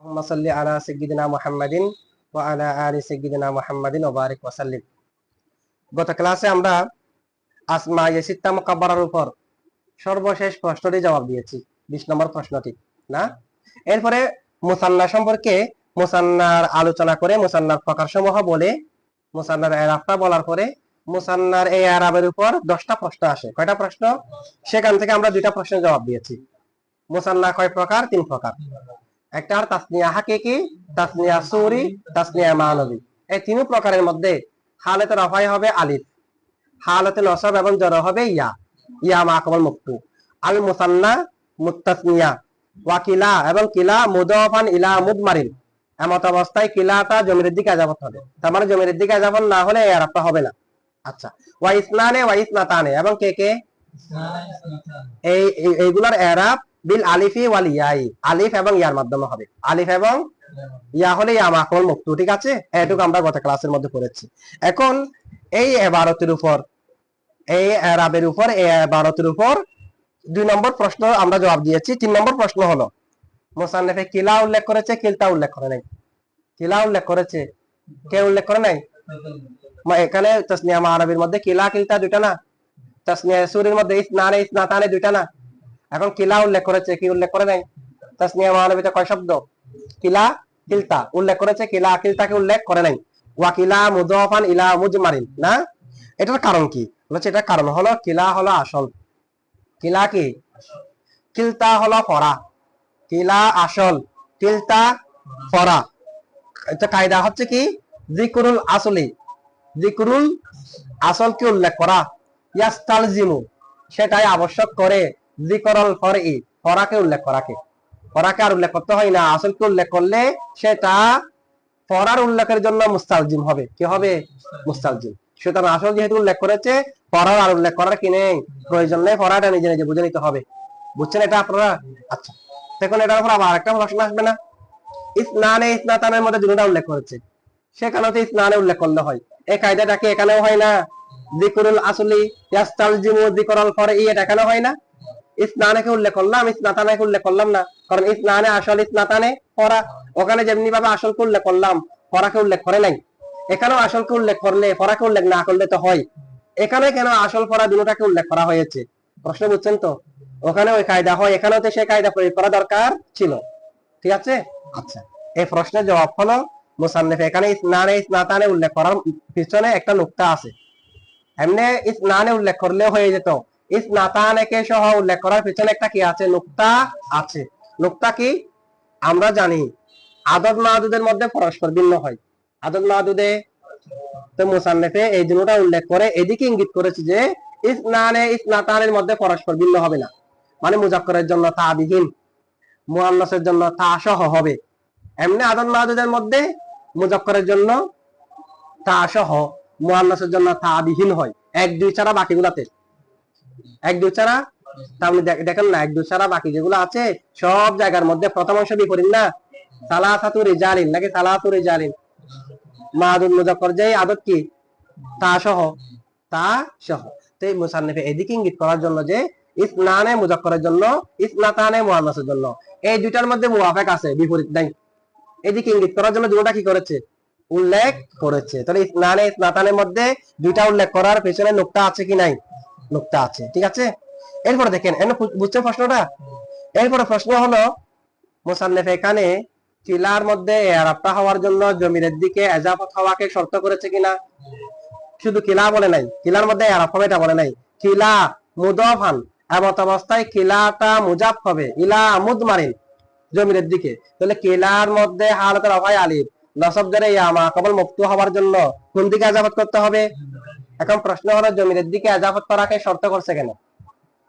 আল্লাহুম্মা সাল্লি আলা সাইয়্যিদিনা মুহাম্মাদিন ওয়া আলা আলি সাইয়্যিদিনা মুহাম্মাদিন ওয়া বারিক ওয়া সাল্লিম। গত ক্লাসে আমরা আসমায়ে সিত্তা মুকাব্বারার উপর সর্বশেষ প্রশ্নটি জবাব দিয়েছি, 20 নম্বর প্রশ্নটি না। এরপরে মুসান্না সম্পর্কে মুসান্নার আলোচনা করে মুসান্নার প্রকারসমূহ বলে মুসান্নার এরাবটা বলার পরে মুসান্নার এই এরাবের উপর 10টা প্রশ্ন আসে। কয়টা প্রশ্ন? সেখান থেকে আমরা 2টা প্রশ্নের জবাব দিয়েছি। মুসান্না কয় প্রকার? 3 প্রকার। একটা আর তাসনিয়া হাকিকি, তাসনিয়া সুরি, তাসনিয়া মানবী। এই 3 প্রকারের মধ্যে হালাতে রফাই হবে আলিফ, হালাতে নসব এবং জর হবে ইয়া, ইয়া মাকাবল মুক্তু। আল মুসান্না মুত্তাসনিয়া ওয়া কিলা এবং কিলা মুদাফান ইলা মুদমারিন। এমত অবস্থায় কিলাটা জমির দিকে আযাবত হবে। তার মানে জমির দিকে আযাবত না হলে এই আরবটা হবে না। আচ্ছা, ওয়া ইসনানে ওয়া ইসনাতানে এবং কে কে? এইগুলোর এরাব বিল আলিফি ওয়াল ইয়াই, আলিফ এবং ইয়ার মাধ্যমে হবে। আলিফ এবং ইয়া হলে ইয়া মাকাবল মুক্তু। ঠিক আছে, এটুকু আমরা গত ক্লাসের মধ্যে পড়েছি। এখন এই ইবারতের উপর, এই এরাবের উপর, এই ইবারতের উপর 2 নম্বর প্রশ্ন আমরা জবাব দিয়েছি। 3 নম্বর প্রশ্ন হলো মুসান্নিফে কিলা উল্লেখ করেছে, কিলতা উল্লেখ করে নাই। কিলা উল্লেখ করেছে, কে উল্লেখ করে নাই? এখানে তাসনিয়া মানবীর মধ্যে কিলা কিলতা দুইটা না, তাসনিয়া সুরির মধ্যে ইসনানে ইসনাতানে দুইটা না। এখন কিলা উল্লেখ করেছে, কি উল্লেখ করে নাই? তাসনিয়া মানবীতে কয় শব্দ? কিলা কিলতা উল্লেখ করেছে, কিলা কিলতাকে উল্লেখ করে নাই। ওয়া কিলা মুদাফান ইলা মুজমারিন না। এটার কারণ কি? বলছে এটার কারণ হলো কিলা হলো আসল, কিলা কি? কিলতা হলো ফরা, কিলা আসল, কিলতা ফরা। এটা কায়দা হচ্ছে কি? যিকরুল আসলি, যিকরুল আসলকে উল্লেখ করা, ইয়াস্তালজিমু সেটাই আবশ্যক করে যিকরুল ফরই, ফরাকে উল্লেখ করাকে। ফরাকে আর উল্লেখ করতে হয় না, আসলকে উল্লেখ করলে সেটা ফরার উল্লেখের জন্য মুস্তালজিম হবে। কি হবে? মুস্তালজিম। সুতরাং আসল যেহেতু উল্লেখ করেছে, ফরার আর উল্লেখ করার কি নেই, প্রয়োজন নেই। ফরাটা নিজে নিজে বুঝে নিতে হবে। বুঝছেন এটা আপনারা? আচ্ছা, দেখুন এটার উপর আবার একটা প্রশ্ন আসবে না? ইসনানে ইসনাতানের মধ্যে দুটোটা উল্লেখ করেছে, সেখানেও তো ইসনানে উল্লেখ করলে হয়। এই কায়দাটা কি এখানেও হয় না? যিকরুল আসলি ইয়াস্তালজিমু যিকরুল ফরই, এটা এখানেও হয় না? ইসনানেকে উল্লেখ করলাম, ইসনাতানেকে উল্লেখ করলাম না, কারণ ইসনানে আসল, ইসনাতানে ফরা। ওখানে যেমনি ভাবে আসলকে উল্লেখ করলাম, ফরাকে উল্লেখ করে নাই। এখানেও আসলকে উল্লেখ করলে ফরাকে উল্লেখ না করলে তো হয়। এখানে কেন আসল ফরা দুটোটাকে উল্লেখ করা হয়েছে? প্রশ্ন বুঝছেন তো? ওখানে ওই কায়দা হয়, এখানেও তো সেই কায়দা প্রয়োগ করা দরকার ছিল। ঠিক আছে। আচ্ছা, এই প্রশ্নের জবাব হলো মুসান্নিফ এখানে ইসনানে ইসনাতানে উল্লেখ করার পিছনে একটা নুকতা আছে। এমনি ইসনানে উল্লেখ করলেও হয়ে যেত, ইসনাতানেকে সহ উল্লেখ করার পিছনে একটা কি আছে? নুকতা আছে। নুকতা কি? আমরা জানি আদদ মাদুদের মধ্যে পরস্পর ভিন্ন হয়। আদদ মাদুদে তো মুসান্নিফে এই দুটোটা উল্লেখ করে এদিকে ইঙ্গিত করেছে যে ইসনানে ইসনাতানের মধ্যে পরস্পর ভিন্ন হবে না। মানে মুজাক্করের জন্য তা বিহীন, মুআন্নাসের জন্য তা সহ হবে। এমনি আদদ মাদুদের মধ্যে মুজাক্করের জন্য তা সহ, মুআন্নাসের জন্য তা বিহীন হয়। 1 2 ছাড়া বাকিগুলাতে 1 2 ছাড়া। তাহলে দেখেন না, 1 2 ছাড়া বাকি যেগুলো আছে সব জায়গার মধ্যে প্রথম অংশ বিপরীত না। সালাসাতু রিজালিন নাকি সালাতু রিজালিন, মাদুদ মুজাক্কর যে আদত কি? তা সহ, তা সহ। তো এই মুসান্নিফে এদিকে ইঙ্গিত করার জন্য যে ইসনানে মুজাক্করের জন্য, ইসনাতানে মুআন্নাসের জন্য এই দুইটার মধ্যে মুওয়াফাক আছে, বিপরীত নাই। এদিকে ইঙ্গিত করার জন্য দুটোটা কি করেছে? উল্লেখ করেছে। তাহলে ইসনানে ইসনাতানের মধ্যে দুইটা উল্লেখ করার পেছনে নুকতা আছে কি নাই? নুকতা আছে। ঠিক আছে। এরপরে দেখেন, বুঝছেন প্রশ্নটা? এরপরে প্রশ্ন হলো মুসান্নিফ এখানে কিলার মধ্যে এরাবটা হওয়ার জন্য জমিরের দিকে এজাফত হওয়াকে শর্ত করেছে কিনা? শুধু কিলা বলে নাই, কিলার মধ্যে এরাব হবে এটা বলে নাই। কিলা মুদাফান, এমত অবস্থায় কিলাটা মুজাফ হবে ইলা মুদমারিন, জমিরের দিকে। তাহলে কিলার মধ্যে হালাতের অভায় আলিফ, নসব জেরে ইয়া মাকাবল মুক্তু হওয়ার জন্য কোন দিকে এজাফত করতে হবে? এখন প্রশ্ন হলো জমিরের দিকে এজাফত করাকে শর্ত করছে কেন?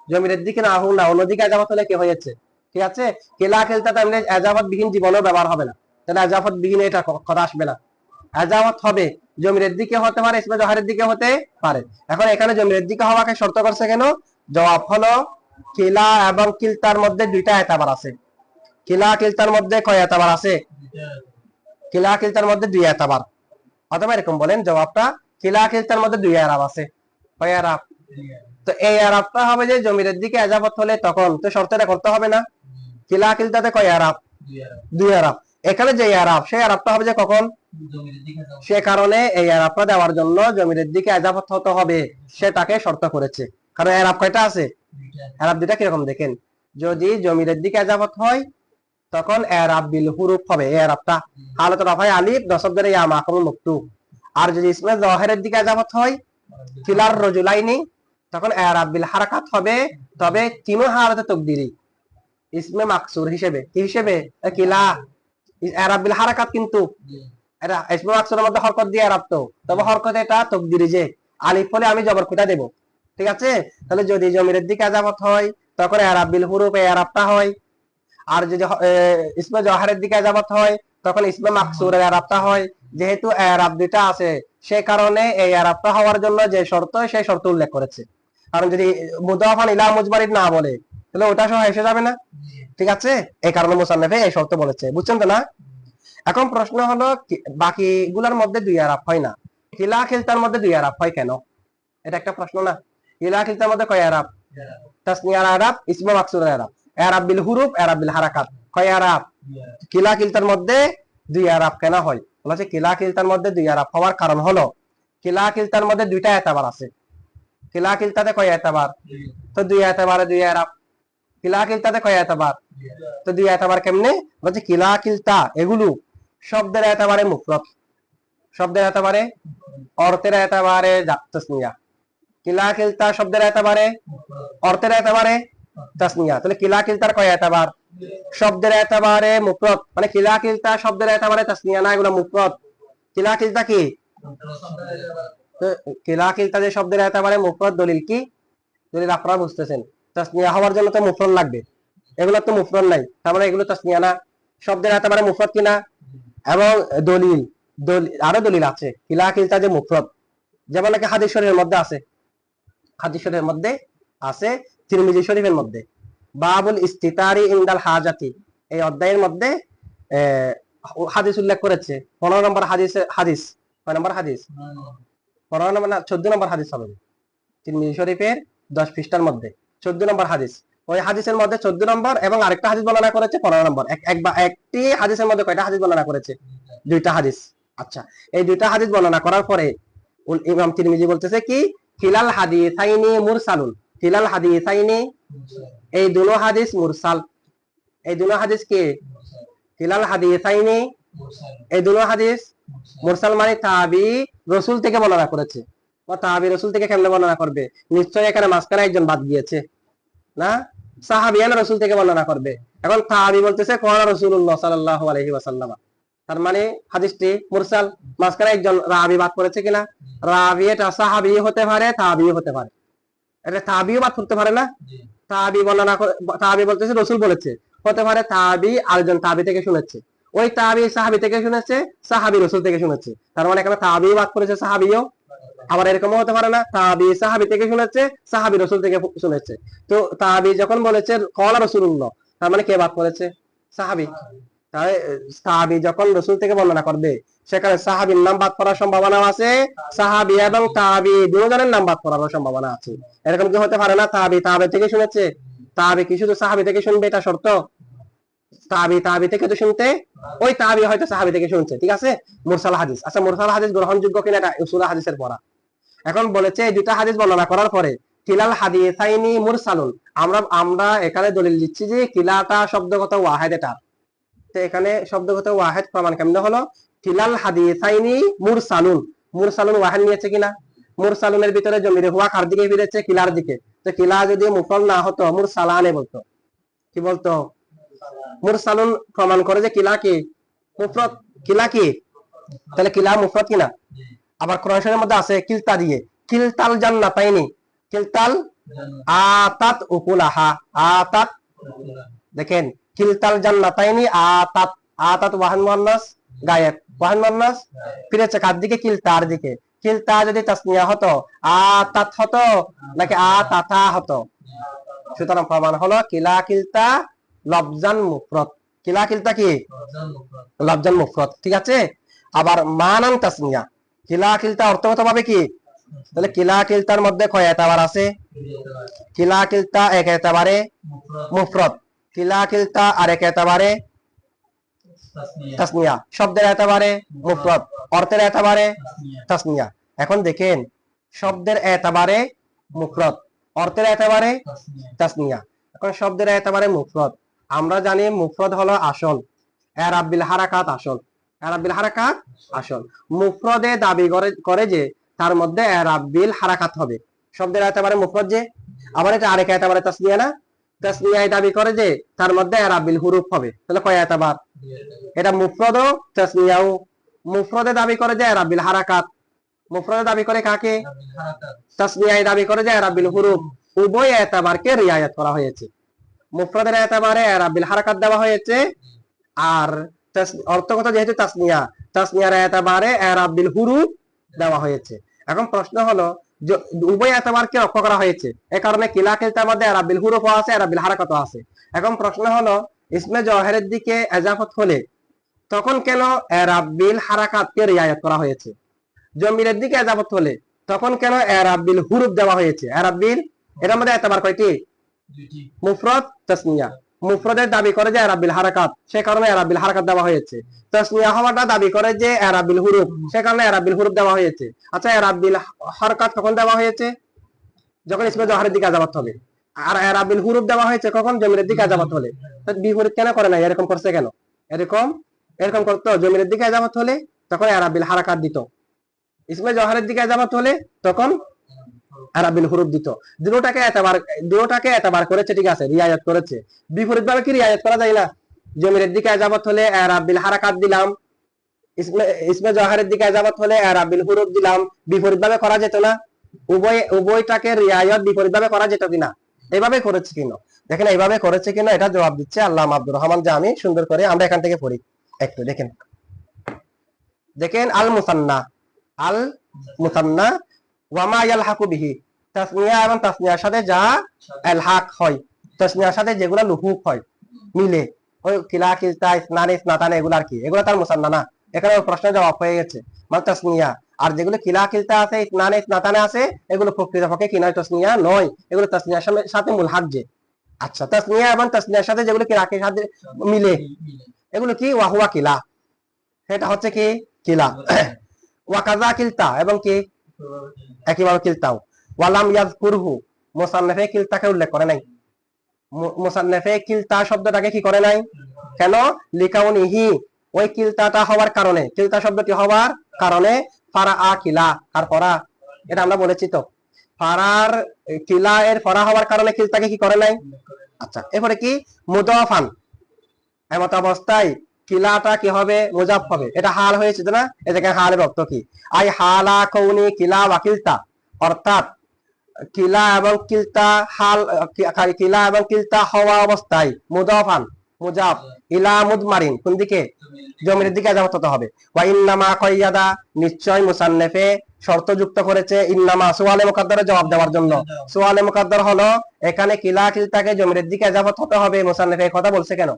জমিরের দিকে না হোক না, অন্যদিকে এজাফত হলে কি হয়েছে? ঠিক আছে, কেলা খেলতে তাহলে এজাফত বিহীন জীবনেও ব্যবহার হবে না। তাহলে এজাফত বিহীন এটা কথা আসবে না। এজাফত হবে জমিরের দিকে হতে পারে, ইসমে জহারের দিকে হতে পারে। এখন এখানে জমিরের দিকে হওয়াকে শর্ত করছে কেন? জবাব হলো কিলা এবং কিলতার মধ্যে 2টা এতাবার আছে। কিলা কিলতার মধ্যে কয় এতাবার আছে? কিলা কিলতার মধ্যে 2 এতাবার। অথবা এরকম বলেন জবাবটা, কিলা কিলতার মধ্যে 2 এরাব আছে। কয় এরাব? তো এই আরাবটা হবে যে জমিরের দিকে এজাফত হলে তখন তো শর্তটা করতে হবে না। কিলা কিলতাতে কয় আরাব? 2 আরাব। এখানে যে এরাব, সেই এরাবটা হবে যে কখন, সে কারণে এই এরাবটা দেওয়ার জন্য জমিরের দিকে এজাফত হতে হবে, সেটাকে শর্ত করেছে। কারণ এরাব কয়টা আছে, এরাব দুইটা। কিরকম দেখেন, যদি জমিরের দিকে এজাফত হয় তখন এরাব বিল হুরুফ হবে, এই এরাবটা হালাত রাফায় আলিফ নসব ইয়া মাকরুল মাকতুব। আর যদি ইসমে যাহিরের দিকে এজাফত হয় কিলার রজুলাইনি, তখন এরাব বিল হারাকাত হবে, তবে তিনও হালাতে তাকদীরি, ইসমে মাকসুর হিসেবে। কি হিসেবে, কিলা এরাব বিল হারাকাত, কিন্তু এটা ইসমে মাকসুরের মধ্যে হরকত দিয়ে এরাব, তো তবে হরকত এটা তাকদীরি, যে আলিফ হলে আমি জবর কোটা দেব, ঠিক আছে। তাহলে যদি জমিরের দিকে এজাফত হয় তখন এরাব বিল হুরুফ, এই এরাবটা হয়। আর যদি ইসমে জহারের দিকে এজাফত হয় তখন ইসমে মাকসুরের এরাবটা হয়। যেহেতু এরাব দুইটা আছে, সে কারণে এই এরাবটা হওয়ার জন্য যে শর্ত, সেই শর্ত উল্লেখ করেছে। কারণ যদি মুদাফান ইলা মুজমারিন না বলে তাহলে ওটা সহ এসে যাবে না, ঠিক আছে। এই কারণে মুসান্নিফে এই শর্ত বলেছে, বুঝছেন তো না? এখন প্রশ্ন হলো বাকি গুলার মধ্যে দুই এরাব হয় না, কিলা খিলতার মধ্যে দুই এরাব হয় কেন? এটা একটা প্রশ্ন না। কিলা খিলতার মধ্যে কয় এরাব, তাসনিয়ার এরাব, ইসমে মাকসুরের এরাব, এরাব বিল হুরুফ, এরাব বিল হারাকাত, কয় এরাব? কিলা খিলতার মধ্যে দুই এরাব কেন হয়? বলেছে কিলা খিলতার মধ্যে দুই এরাব হওয়ার কারণ হলো কিলা খিলতার মধ্যে দুইটা এতাবার আছে। কিলা খিলতাতে কয় এতাবার, তো দুই এতাবারে দুই এরাব। কিলা খিলতাতে কয় এতাবার, তো দুই এতাবার। কেমনে? বলছে কিলা খিলতা এগুলো শব্দের এতাবারে মুফরদ, শব্দের এতাবারে, অর্থের এতাবারে তাসনিয়া। কিলা খিলতা শব্দের এতাবারে, অর্থের এতাবারে তাসনিয়া। তাহলে কিলা খিলতার কয় এতাবার, শব্দের এতাবারে মুফরদ, মানে কিলা খিলতা শব্দের এতাবারে তাসনিয়া না, এগুলো মুফরদ। কিলা খিলতা কি, কিলা খিলতা যে শব্দের এতাবারে মুফরদ, দলিল কি? দলিল আপনারা বুঝতেছেন, তাসনিয়া হওয়ার জন্য তো মুফরদ লাগবে, এগুলো তো মুফরদ নাই, তার মানে এগুলো তাসনিয়া না, শব্দের এতাবারে মুফরদ কিনা। এবং দলিল, আরো দলিল আছে কিলা খিলতা যে মুফরদ, যেমন নাকি হাদিস শরীফের মধ্যে আছে, হাদিস শরীফের মধ্যে আছে, তিরমিজি শরীফের মধ্যে বাবুল ইস্তিতারি ইনদাল হাজাতি, এই অধ্যায়ের মধ্যে হাদিস উল্লেখ করেছে। 15 নম্বর হাদিস, কয় নম্বর হাদিস, 15 নম্বর না 14 নম্বর হাদিস হবে, তিরমিজি শরীফের 10 পৃষ্ঠার মধ্যে 14 নম্বর হাদিস। ওই হাদিসের মধ্যে 14 নম্বর এবং আরেকটা হাদিস বর্ণনা করেছে 15 নম্বর। একটি হাদিসের মধ্যে কয়টা হাদিস বর্ণনা করেছে? দুইটা হাদিস। আচ্ছা, এই দুইটা হাদিস বর্ণনা করার পরে ইমাম তিরমিজি বলতেছে কি, খিলাল হাদিসাইনি মুরসালুন, খিলাল হাদিসাইনি, এই দুটো হাদিস মুরসাল। এই দুটো হাদিস কি, খিলাল হাদিসাইনি, এই দুটো হাদিস মুরসাল, মানে তাবি রাসূল থেকে বর্ণনা করেছে। ও তাবি রাসূল থেকে কেমনে বর্ণনা করবে? নিশ্চয়ই এখানে মাঝখানে একজন বাদ গিয়েছে না, সাহাবিয়ান রাসূল থেকে বর্ণনা করবে। এখন তাবি বলতেছে ক্বালা রাসূলুল্লাহ সাল্লাল্লাহু আলাইহি ওয়াসাল্লাম, তার মানে হাদিসটি মুরসাল, মাঝখানে একজন রাবি বাদ করেছে কিনা। রাবি এটা সাহাবী হতে পারে, তাবি হতে পারে, এটা তাবিও বাদ করতে পারে না। তাবি বর্ণনা, তাবি বলতেছে রাসূল বলেছে, হতে পারে তাবি আরেকজন তাবি থেকে শুনেছে, ওই তাবি সাহাবী থেকে শুনেছে, সাহাবী রাসূল থেকে শুনেছে, তার মানে এখানে তাবিও বাদ করেছে, সাহাবীও। আবার এরকমও হতে পারে না, তাবি সাহাবী থেকে শুনেছে, সাহাবী রাসূল থেকে শুনেছে। তো তাবি যখন বলেছে ক্বালা রাসূলুল্লাহ, তার মানে কে বাদ করেছে? সাহাবী। তাহলে সাহাবী যখন রাসূল থেকে বর্ণনা করবে, সেখানে সাহাবীর নাম বাদ করার সম্ভাবনা আছে, সাহাবী এবং তাবি দুজনের নাম বাদ করার সম্ভাবনা আছে। এরকম কি হতে পারে না তাবি থেকে শুনেছে, তাবি কি শুধু সাহাবী থেকে শুনবে এটা শর্ত? তাবি থেকে তো শুনতে, ওই তাবি হয়তো সাহাবী থেকে শুনছে, ঠিক আছে। মুরসাল হাদিস, আচ্ছা মুরসাল হাদিস গ্রহণযোগ্য কিনা এটা উসুল হাদিসের পড়া। এখন বলেছে এই দুটা হাদিস বর্ণনা করার পরে কিলাল হাদিসাইনি মুরসালুন, আমরা এখানে দলিল দিচ্ছি যে কিলাটা শব্দগত ওয়াহিদ, এটা তো এখানে শব্দগত ওয়াহিদ প্রমাণ কেমনে হলো? কিলাল হাদিসাইনি মুরসালুন, মুরসালুন ওয়াহিদ নিয়েছে কিনা। মুরসালুনের ভিতরে জমিরে হুয়া কার দিকে ফিরেছে? কিলার দিকে। তো কিলা যদি মুফরদ না হতো মুরসালানে বলতো, কি বলতো? মুরসালুন প্রমাণ করে যে কিলা কি মুফরদ, কিলা কি, তাহলে কিলা মুফরদ কিনা। আবার কোরআন শরীফের মধ্যে আছে কিলতা দিয়ে, কিলতাল জান্নাতাইনি, কিলতাল আতাত উকুলাহা, আতাত, দেখেন কিলতাল জান্নাতাইনি আতাত, আতাত ওয়াহিদ মুয়ান্নাস গায়েব, ওয়াহিদ মুয়ান্নাস ফিরেছে কার দিকে? কিলতার দিকে। কিলতা যদি তাসনিয়া হতো আতাত হতো নাকি আতাতা হতো? সুতরাং প্রমাণ হলো কিলা কিলতা লফজান মুফরদ, কিলা কিলতা কি লফজান মুফরদ, ঠিক আছে। আবার মানান তাসনিয়া, কিলা কিলতা অর্থগত ভাবে কি, তাহলে কিলা কিলতার মধ্যে কয় এতাবার আছে? কিলা কিলতা এক এতাবারে মুফরদ, কিলা কিলতা আরেক এতাবারে তাসনিয়া, শব্দের এতবারে মুফরদ, অর্থের এতবারে তাসনিয়া। এখন দেখেন শব্দের এতবারে মুফরদ, অর্থের এতবারে তাসনিয়া। এখন শব্দের এতবারে মুফরদ, আমরা জানি মুফরদ হলো আসল, এরাব বিল হারাকাত আসল, এরাব বিল হারাকাত আসল। মুফরদে দাবি করে যে তার মধ্যে এরাব বিল হারাকাত হবে, শব্দের এতবারে মুফরদ যে। আবার এটা আরেক এতবারে তাসনিয়া না, তাসনিয়ায় দাবি করে যে তার মধ্যে এরাব বিল হুরুফ হবে, তাহলে কয় এতবার? এটা মুফরদও তাসনিয়াও। মুফরদে দাবি করে যে এরাব বিল হারাকাত, মুফরদে দাবি করে কাকে? তাসনিয়ায় দাবি করে যে এরাব বিল হুরুফ। উভয় এতবারকে রিয়ায়াত করা হয়েছে, মুফরদের এতবারে এরাব বিল হারাকাত দেওয়া হয়েছে, আর অর্থগত যেহেতু তাসনিয়া, তাসনিয়ার এতবারে এরাব বিল হুরুফ দেওয়া হয়েছে। এখন প্রশ্ন হলো উভয় এতবারকে রক্ষা করা হয়েছে, এ কারণে কিলা কিলতার মধ্যে এরাব বিল হুরুফও আছে, এরাব বিল হারাকাতও আছে। এখন প্রশ্ন হলো ইসমে জওহরের দিকে এজাফত হলে তখন কেন এরাব বিল হারাকাতকে রিয়ায়াত করা হয়েছে? জমিরের দিকে এজাফত হলে তখন কেন এরাব বিল হুরুফ দেওয়া হয়েছে? এরাব বিল, এটার মধ্যে এতবার কয়টি? মুফরদ তাসনিয়া। মুফরদের দাবি করে যে এরাব বিল হারাকাত, সে কারণে এরাব বিল হারাকাত দেওয়া হয়েছে। তাসনিয়া হওয়াটা দাবি করে যে এরাব বিল হুরুফ, সে কারণে এরাব বিল হুরুফ দেওয়া হয়েছে। আচ্ছা, এরাব বিল হারাকাত কখন দেওয়া হয়েছে? যখন ইসমে জওহরের দিকে এজাফত হবে। আর এরাব বিল হুরুফ দেওয়া হয়েছে কখন? জমিরের দিকে এজাফত হলে। বিপরীত কেন করে না? এরকম করছে কেন? এরকম করতো, জমিরের দিকে এজাফত হলে তখন এরাব বিল হারাকাত দিত, ইসমে জওহরের দিকে এজাফত হলে তখন এরাব বিল হুরুফ দিত। দুটোটাকে এতবার করেছে, ঠিক আছে, রিয়ায়াত করেছে। বিপরীত ভাবে কি রিয়ায়াত করা যায় না? জমিরের দিকে এজাফত হলে এরাব বিল হারাকাত দিলাম, ইসমে জওহরের দিকে এজাফত হলে এরাব বিল হুরুফ দিলাম, বিপরীত ভাবে করা যেত না? উভয়টাকে রিয়ায়াত বিপরীত ভাবে করা যেত কিনা? এইভাবে করেছে কিনা? দেখেন এইভাবে করেছে কিনা, এটা জবাব দিচ্ছে আল্লামা আব্দুর রহমান জামি সুন্দর করে। আমরা এখান থেকে পড়ি একটু, দেখেন আল মুসান্না, আল মুসান্না ওয়ামা ইয়ালহাকু বিহি, তাসনিয়া এবং তাসনিয়ার সাথে যা ইলহাক হয়, তাসনিয়ার সাথে যেগুলা লুহুক হয়, মিলে, ওই কিলা কিলতা ইসনানি ইসনাতান এগুলার কি, এগুলা তার মুসান্না না। এখানে প্রশ্নের জবাব হয়ে গেছে, মানে তাসনিয়া। আর যেগুলো কিলা কিলতা আছে, ইসনানি ইসনাতানে আছে, এগুলো প্রকৃতপক্ষে কিনা তাসনিয়া নয়, এগুলো তাসনিয়ার সাথে মুলহাক যে। আচ্ছা, তাসনিয়া এবং তাসনিয়ার সাথে যেগুলো কিলাকের সাথে মিলে, এগুলো কি? ওয়াহুয়া কিলা, সেটা হচ্ছে কি? কিলা। ওয়াকাজা কিলতা, এবং কি একইভাবে কিলতাও। ওয়ালাম ইয়াজকুরহু, মুসান্নাফে কিলতাকে উল্লেখ করে নাই, মুসান্নাফে কিলতা শব্দটাকে কি করে নাই? কেন? লিকাউনিহি, ওই কিলতাটা হওয়ার কারণে, কিলতা শব্দটি হওয়ার কারণে ফারা কিলা, আর ফরা, এটা আমরা বলেছি তো, ফারার কিলা এর ফরা হওয়ার কারণে কিলতাকে কি করে নাই? আচ্ছা, এরপরে কি? মুদাফান, এমত অবস্থায় কিলাটা কি হবে? মুজাফ হবে। এটা হাল হয়েছে না? এই জায়গায় হালের অর্থ কি? আই হালা কৌনি কিলা ওয়া কিলতা, অর্থাৎ কিলা এবং কিলতা হাল, কিলা এবং কিলতা হওয়া অবস্থায় মুদাফান, মুজাফ ইলা মুদমারিন, কোন দিকে? জমির দিকে এজাফত হতে হবে। ওয়া ইন্নামা কয়য়াদা, নিশ্চয় মুসান্নিফে শর্ত যুক্ত করেছে, ইন্নামা সুয়ালে মুকাদ্দারে জবাব দেওয়ার জন্য। সুয়ালে মুকাদ্দার হলো এখানে কিলা কিলতাকে জমির দিকে এজাফত হতে হবে, মুসান্নিফে এই কথা বলছে কেন?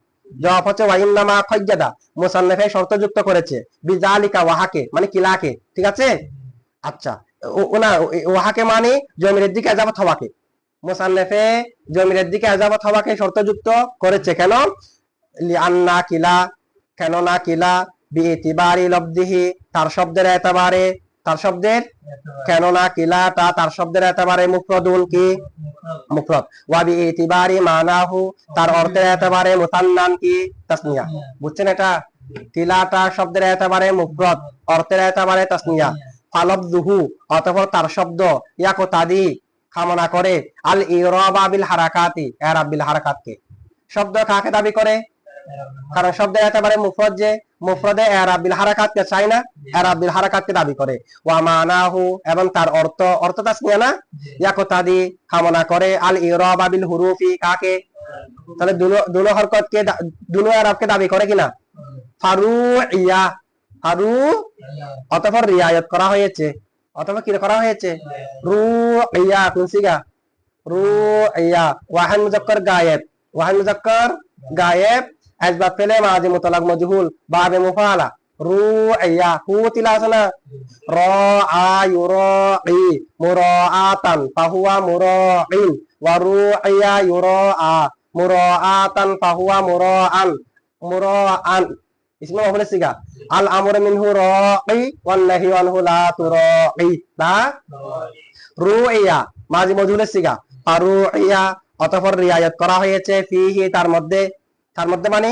জবাব হচ্ছে ওয়া ইন্নামা কয়য়াদা, মুসান্নিফে শর্ত যুক্ত করেছে, বিজালিকা ওয়াহাকে, মানে কিলাকে, ঠিক আছে। আচ্ছা, ওনা ওয়াহাকে মানে জমির দিকে এজাফত হওয়াকে, মুসান্নিফে জমির দিকে এজাফত হওয়াকে শর্তযুক্ত করেছে। কেন? লিআন্না কিলা, কেন না কিলা বিইতিবারি লফদিহি, তার শব্দের এতবারে, তার শব্দের, কেন না কিলাটা তার শব্দের এতবারে মুফরদুন, কি? মুফরদ। ওয়া বিইতিবারি মানাহু, তার অর্থের এতবারে মুসান্নান, কি? তাসনিয়া। বুঝছেন এটা? কিলাটা শব্দের এতবারে মুফরদ, অর্থের এতবারে তাসনিয়া। ফালফযুহু, অতঃপর তার শব্দ, ইয়াকুতাদি, কামনা করে, আল ইরাবা বিল হারাকাতি, ইরাব বিল হারাকাতকে। শব্দ কাকে দাবি করে? কারণ শব্দ একেবারে মুফরদ, যে মুফরদে ইরাব বিল হারাকাতকে চাই না, ইরাব বিল হারাকাতকে দাবি করে। ওয়া মানাহু, এবং তার অর্থ তাসনিয়া না, ইয়াকুতাদি, কামনা করে, আল ইরাবা বিল হুরুফি, কাকে? তাহলে দুনো হরকতকে, দুনো ইরাবকে দাবি করে কিনা? ফারুইয়া, ফারু, অতঃপর রিয়ায়াত করা হয়েছে, অথবা কি করা হয়েছে? রুইয়া, কোন সিগা? রুইয়া। ওয়াহিদ মুজাক্কার গায়েব, ওয়াহিদ মুজাক্কার গায়েব, আসবাব ফেলে মাজি মুতলাক মজহুল, বাবে মুফালা, রুইয়া। হু তিলাসনা, রাআ ইউরাই, মুরাআতান ফাহুয়া মুরাইন, ওয়া রুইয়া ইউরাআ, মুরাআতান ফাহুয়া মুরাআন, মুরাআন ইসমে মাফউলের সিগা। আল আমরু মিনহু রাই ওয়ান নাহি আনহু লা তুরাই, লা রুইয়া মাজি মজহুলের সিগা। ফারুইয়া অতঃপর রিয়ায়াত করা হয়েছে ফিহি তার মধ্যে, তার মধ্যে মানে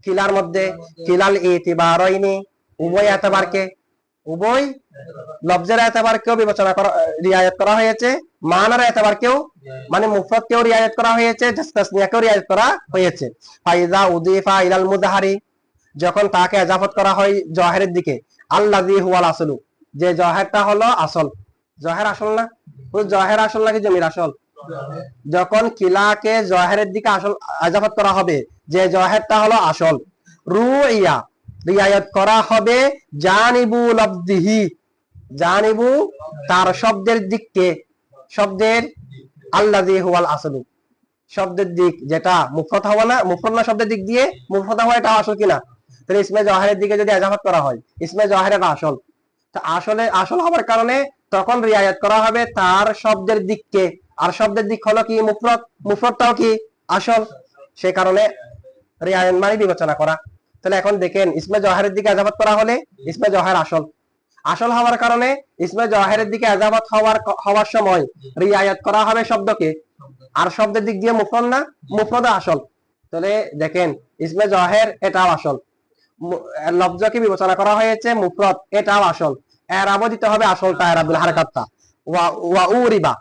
কিলার মধ্যে, কিলাল ইতিবারাইনি উভয় এতবারকে, উভয় লফজের এতবারকেও বিবেচনা করা, রিয়ায়াত করা হয়েছে, মানার এতবারকেও মানে মুফরদকেও রিয়ায়াত করা হয়েছে, তাসনিয়াকেও রিয়ায়াত করা হয়েছে। ফাইজা উযিফা ইলাল মুযহারি, যখন তাকে ইজাফত করা হয় জহেরের দিকে, আল্লাযী হুয়াল আসলু, যে জহেরটা হলো আসল। জহের আসল না? জহের আসল নাকি জমির আসল? যখন কিলাকে জহেরের দিকে আসল ইজাফত করা হবে, যে জহেরটা হলো আসল। রুইয়া রিয়ায়াত করা হবে জানিবু লফজিহি, জানিবু তার শব্দের দিককে, শব্দের আল্লাযী হুয়াল আসলু, শব্দের দিক যেটা মুফরদ হবে না, মুফরদ না শব্দের দিক দিয়ে মুফরদ হওয়া এটা আসল কিনা? তাহলে ইসমে জহেরের দিকে যদি ইজাফত করা হয়, ইসমে জহের এটা আসল, তো আসলে আসল হওয়ার কারণে তখন রিয়ায়াত করা হবে তার শব্দের দিককে, আর শব্দের দিক হলো কি মুফরদ, মুফরদটাও কি আসল, সে কারণে রিয়ায়াত মানে বিবেচনা করা। তাহলে এখন দেখেন ইসমে জহেরের দিকে ইজাফত করা হলে ইসমে জহের আসল, আসল হওয়ার কারণে ইসমে জহেরের দিকে ইজাফত হওয়ার সময় রিয়ায়াত করা হবে শব্দকে, আর শব্দের দিক দিয়ে মুফরদ না, মুফরদ আসল। তাহলে দেখেন ইসমে জহের এটাও আসল, লফজকে বিবেচনা করা হয়েছে মুফরদ এটাও আসল, এরাবও দিতে হবে আসলটা, এরাবুল হারকাতটা ওয়া উরিবা,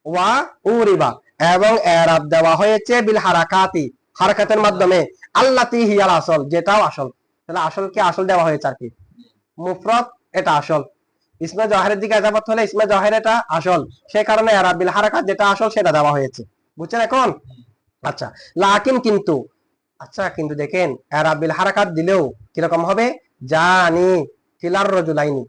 ওয়া উরিবা, এবং এরাব দেওয়া হয়েছে বিল হারাকাতি, হারকাতের মাধ্যমে, আল্লাতী হিয়াল আসল, যেটাও আসল। তাহলে আসল কি আসল দেওয়া হয়েছে আর কি, মুফরদ এটা আসল। ইসমে জহেরের দিকে ইজাফত হলে ইসমে জহের এটা আসল, সেই কারণে এরাব বিল হারাকাত যেটা আসল সেটা দেওয়া হয়েছে। বুঝছেন এখন? আচ্ছা, লাকিন কিন্তু, আচ্ছা কিন্তু দেখেন এরাব বিল হারাকাত দিলেও কিরকম হবে? জানি কিলার রজুলাইনি,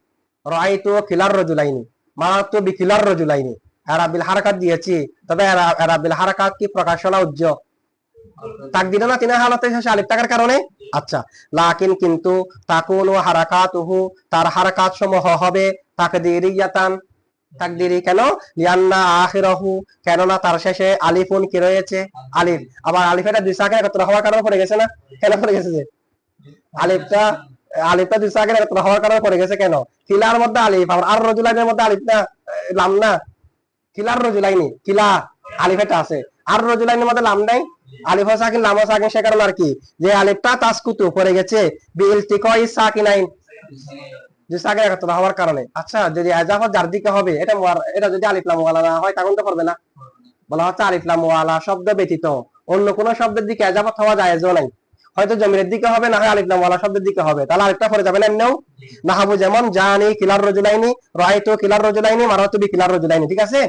রাআইতু কিলার রজুলাইনি, মারাতু বিকিলার রজুলাইনি, এরাব বিল হারাকাত দিয়েছি, তবে এরাব বিল হারাকাত কি প্রকাশনা উজ্জ্বল তাকদিরে না তিনা হালতে শেষে আলিফ থাকার কারণে। আচ্ছা, লাকিন কিন্তু তাকুনু হারাকাতুহু তার হারাকাত সমূহ হবে তাকদিরিয়াতান, তাকদিরি কেন? লিআন্না আখিরাহু, কেননা তার শেষে আলিফুন কি রয়েছে? আলিফ। আবার আলিফ এটা দুই সাকিন একত্র হওয়ার কারণে পড়ে গেছে না? কেন পড়ে গেছে? যে আলিফটা, আলিফটা দুই সাকিন একত্র হওয়ার কারণে পড়ে গেছে কেন? কিলার মধ্যে আলিফ, আর রজুলাইনের মধ্যে আলিফ না, লাম না, কিলার রজুলাইনি, কিলা আলিফ এটা আছে, আর রজুলাইনের মধ্যে লাম নাই, আলিফ সাকিন লাম সাকিন, সে কারণে আর কি যে আলিফটা তাসকুতু পড়ে গেছে বিইলতিকাই সাকিনাইন, যে সাকিন একত্র হওয়ার কারণে। আচ্ছা, যদি ইজাফত যার দিকে হবে এটা এটা যদি আলিফ লাম ওয়ালা না হয় তখন তো করবে না। বলা হচ্ছে আলিফ লাম ওয়ালা শব্দ ব্যতীত অন্য কোন শব্দের দিকে ইজাফত হওয়া জায়েজ নাই, হয়তো জমিরের দিকে হবে, না হয় আলিফ লাম ওয়ালা শব্দের দিকে হবে, তাহলে আলিফটা পড়ে যাবে না এমনিও। নাহাবু যেমন জানি কিলার রজুলাইনি, রাআইতু কিলার রজুলাইনি, মারাতু বিকিলার রজুলাইনি, ঠিক আছে।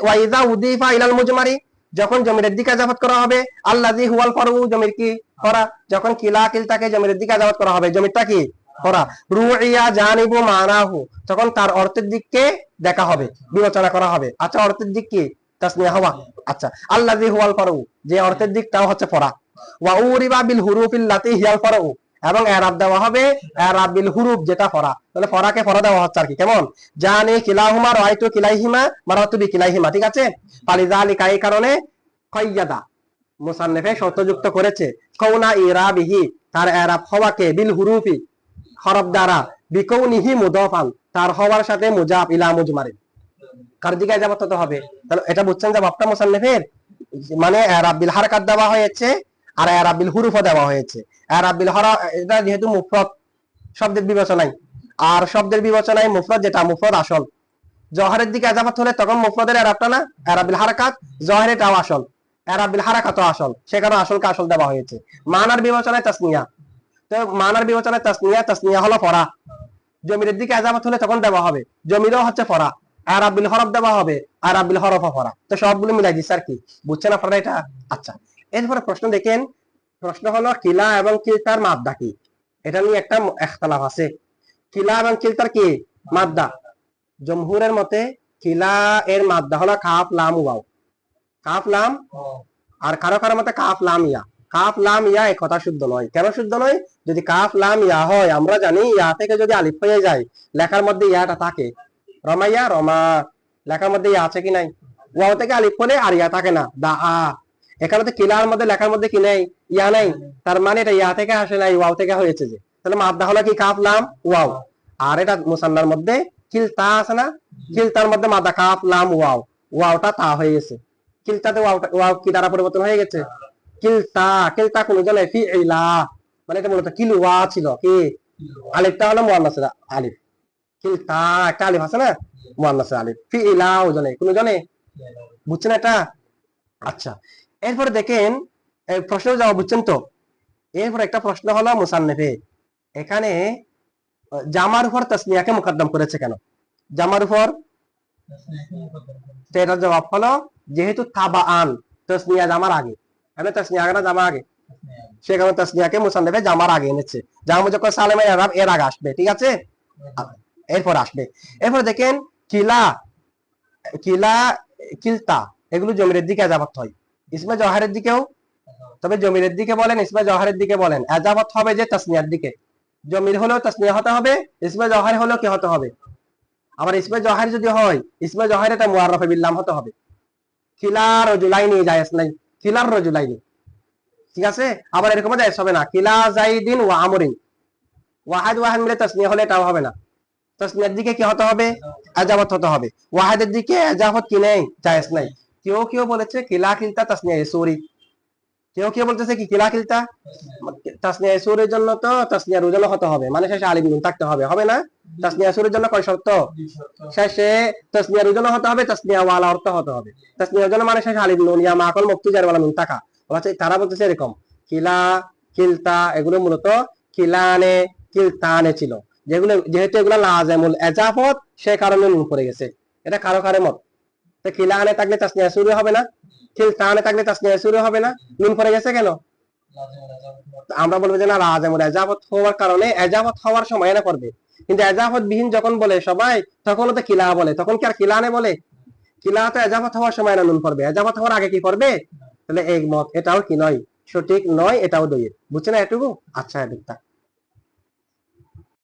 ওয়াইদা উদিফা ইলাল মুজমারি, যখন জমিরের দিকে ইজাফত করা হবে, আল্লাযী হুয়াল ফারউ, জমির কি ফরা, যখন কিলা কিলতাকে জমিরের দিকে ইজাফত করা হবে, জমিরটা কি ফরা। রুইয়া জানিবু মানাহু, তখন তার অর্থের দিককে দেখা হবে, বিবেচনা করা হবে। আচ্ছা, অর্থের দিক কি? তাসনিয়া হওয়া। আচ্ছা, আল্লাযী হুয়াল ফারউ, যে অর্থের দিকটাও হচ্ছে ফরা। ওয়া উরিবা বিল হুরুফিল লাতী হিয়াল ফারউ, এবং এরাব দেওয়া হবে এরাব বিল হুরুফ যেটা ফরা। তাহলে ফরাকে ফরা দেওয়া হচ্ছে আর কি, কেমন? জানি কিলাহুমা রাআইতু কিলাইহিমা মারাতু বিকিলাইহিমা, ঠিক আছে। ফালিযালিকা, এই কারণে কাইয়াদা মুসান্নিফে শর্তযুক্ত করেছে কওনা ইরাবিহি, তার এরাব হওয়াকে, বিল হুরুফি হরফ দ্বারা, বিকৌনিহি মুদাফান তার হওয়ার সাথে মুজাফ ইলা মুজমারি, কার দিকে ইজাফত হতে হবে। তাহলে এটা বুঝছেন যে বাপটা মুসান্নিফের মানে এরাব বিল হারকাত দেওয়া হয়েছে আর এরাব বিল হুরুফ দেওয়া হয়েছে। এরাব বিল হরফ এটা যেহেতু মুফরদ শব্দের বিবেচনায়, আর শব্দের বিবেচনায় মুফরদ যেটা মুফরদ আসল, জহরের দিকে ইজাফত হলে তখন মুফরদের এরাবটা না, এরাব বিল হারকাত, জহর এটাও আসল, এরাব বিল হারাকাতও আসল, সে কারণে আসলকে আসল দেওয়া হয়েছে। মানার বিবেচনায় তাসনিয়া, তো মানার বিবেচনায় তাসনিয়া, তাসনিয়া হলো ফরা, জমিরের দিকে ইজাফত হলে তখন দেওয়া হবে, জমিরও হচ্ছে ফরা, আরাব বিল হরফ দেওয়া হবে, আরাব বিল হরফ ফরা, তো সবগুলো মিলাই দিচ্ছে আর কি। বুঝছেন আপনারা এটা? আচ্ছা, এরপরে প্রশ্ন দেখেন, প্রশ্ন হলো কিলা এবং কিলতার মাদ্দা কি, এটা নিয়ে একটা ইখতিলাফ আছে। কিলা এবং কিলতার কি মাদ্দা? জমহুরের মতে কিলা এর মাদ্দা হলো কাফ লাম ওয়াও, কাফ লাম, আর কারো কারো মতে কাফ লাম ইয়া। কাফ লাম ইয়া এই কথা শুদ্ধ নয়। কেন শুদ্ধ নয়? যদি কাফ লাম ইয়া হয়, আমরা জানি ইয়া থেকে যদি আলিফ হয়ে যায়, লেখার মধ্যে ইয়াটা থাকে, রমাইয়া রমা, লেখার মধ্যে ইয়া আছে কি নাই? ওয়াও থেকে আলিফ হলে আর ইয়া থাকে না, দা আ, এখানে তো কিলার মধ্যে লেখার মধ্যে কি নেই, ইয়া নেই, তার মানে এটা ইয়া থেকে আসে নাই, ওয়াও থেকে হয়েছে। যে তাহলে মাদ্দা হলো কি কাফ লাম ওয়াও। আর এটা মুসান্নার মধ্যে কিলতা আছে না, কিলতার মধ্যে মাদ্দা কাফ লাম ওয়াও, ওয়াওটা তা হয়ে গেছে। কিলতাতে ওয়াও কি দ্বারা পরিবর্তন হয়ে গেছে, কিলতা। কিলতা কোন জনে ফিইলা, মানে এটা মূলত কিলওয়া ছিল কি, আলিফটা হলো মুয়ান্নাসের আলিফ। কিলতা একটা আলিফ আছে না, মুয়ান্নাসের আলিফ। ফিইলা ওজনে কোন জনে, বুঝছেন এটা? আচ্ছা, এরপরে দেখেন প্রশ্নের জবাব বুঝছেন তো। এরপর একটা প্রশ্ন হলো মুসান্নিফে এখানে জামার উপর তাসনিয়াকে মুকদ্দম করেছে কেন? জামার উপর, তো এটার জবাব হলো যেহেতু তাবাআন, তাসনিয়া জামার আগে, এখানে তাসনিয়া আগে না জামা আগে, সে কারণে তাসনিয়াকে মুসান্নিফে জামার আগে এনেছে। জামা মুজাক্কার সালেমের ইরাব এর আগে আসবে, ঠিক আছে, এরপর আসবে। এরপর দেখেন কিলা, কিলা, কিলতা এগুলো জমিরের দিকে এজাবত হয়, ইসমে জওহারের দিকেও। তবে জমিরের দিকে বলেন, ইসমে জওহারের দিকে বলেন, এজাবত হবে যে তাসনিয়ার দিকে। জমির হলেও তাসনিয়া হতে হবে, ইসমে জওহার হলেও কি হতে হবে। আবার ইসমে জওহার যদি হয়, ইসমে জওহার এটা মুআররাফে বিল লাম হতে হবে। কিলা রাজুলাইনি জায়েজ নাই, কিলার রাজুলাইনি, ঠিক আছে। আবার এরকম জায়েজ হবে না, কিলা জাইদিন ওয়া আমরিন, ওয়াহিদ ওয়াহিদ মিলে তাসনিয়া হলে এটাও হবে না। তাসনিয়ার দিকে কি হতে হবে, এজাবত হতে হবে। ওয়াহিদের দিকে এজাবত কি নেই, জায়েজ নাই। কেউ কেউ বলেছে কিলা কিলতা তাসনিয়া সূরি, কেউ কেউ বলতেছে কি কিলা কিলতা তাসনিয়া সূরির জন্য তো তাসনিয়া রুজনা হতে হবে, মানে শেষে আলিফ নুন থাকতে হবে, হবে না? তাসনিয়া সূরির জন্য কয় শর্ত, শেষে তাসনিয়া রুজনা হতে হবে, তাসনিয়া ওয়ালা অর্থ হতে হবে। তাসনিয়া রুজনা মানে শেষে আলিফ নুন ইয়া মাকাল মুক্তজার ওয়ালা নুন থাকা। তারা বলতেছে এরকম কিলা কিলতা এগুলো মূলত কিলানে কিলতানে ছিল, যেগুলো যেহেতু এগুলো লাজেমুল এজাফত সে কারণে নুন পড়ে গেছে। এটা কারো কারো মত। তো কিলানে থাকলে তাসনিয়া সূরি হবে না, কিলতানে থাকলে তাসনিয়া সূরি হবে না, নুন পড়ে গেছে কেন? আমরা বলবো যে না, লাজেমুল এজাফত হওয়ার কারণে, এজাফত হওয়ার সময় না করবে, কিন্তু এজাফত বিহীন যখন বলে সবাই তখন তো কিলা বলে, তখন কি আর কিলানে বলে? কিলা তো এজাফত হওয়ার সময় না নুন পড়বে, এজাফত হওয়ার আগে কি করবে? তাহলে এই মত এটাও কি নয়, সঠিক নয়, এটাও দইয়ের। বুঝছেন এটুকু? আচ্ছা এটুকু।